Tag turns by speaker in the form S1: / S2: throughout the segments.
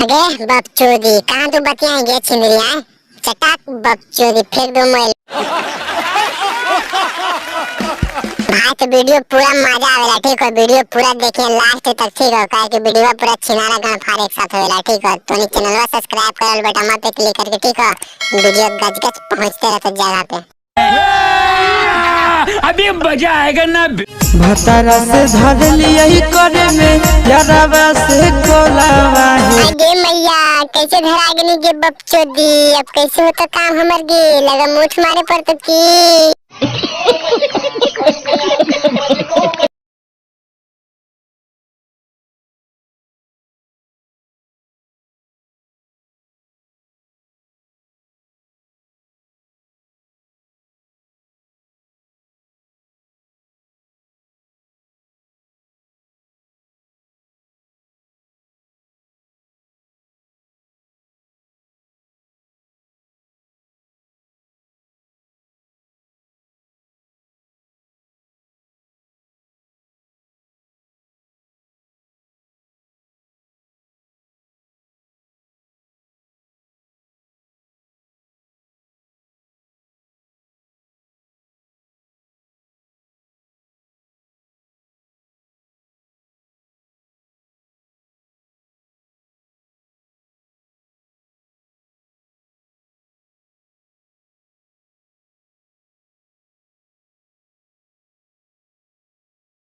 S1: अरे बकचोदी कहाँ तू बतियाएंगे छिंदरिया चटाक बकचोदी फेंक दो मोबाइल। भाई तो वीडियो पूरा मजा आवेला ठीक है, वीडियो पूरा देखिए लास्ट तक ठीक है, काहे कि वीडियो पूरा छिनारा गांव फाड़ एक साथ होवेला ठीक है। तो नी चैनल सब्सक्राइब कर बटन पे क्लिक करके ठीक है, वीडियो गज गज पहुंचते रहता जगह पे।
S2: अभी मजा आएगा ना।
S3: भतारा से धर लिया करे में यारावा से कोलावा है।
S1: अरे मैया कैसे धरा गनी के बकचोदी, अब कैसे होता काम हमर गे लगा मुठ मारे पर तो की।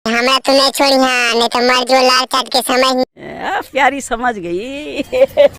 S1: हमरा तो नहीं छोड़ी हाँ, नहीं तो मर जो लाल चाट के समय।
S3: प्यारी समझ गई।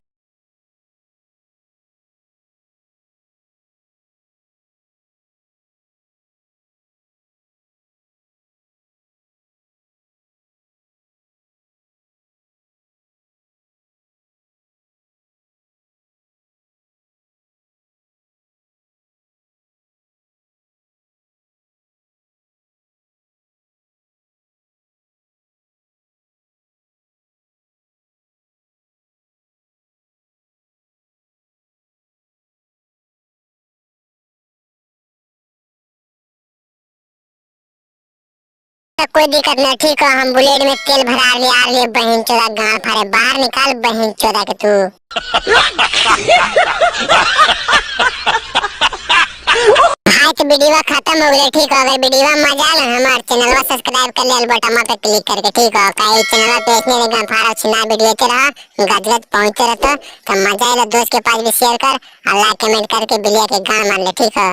S1: कोई दिक्कत नहीं ठीक है, हम बुलेट में तेल भरा लिए बहन चोदा गांव फाड़े बाहर निकाल बहन चोदा के तू। भाई तो वीडियो खत्म हो गया ठीक है, अगर वीडियो मजा आया हमारे चैनल को सब्सक्राइब कर ले बटन पे क्लिक करके ठीक है, काहे चैनल पे इतने गांव फाड़ा छिना वीडियो के रहा गज गज पहुंचते रहता तो मजा आएगा। दोस्त के पास भी शेयर कर और लाइक कमेंट करके बिलिया के गान मार ले ठीक है।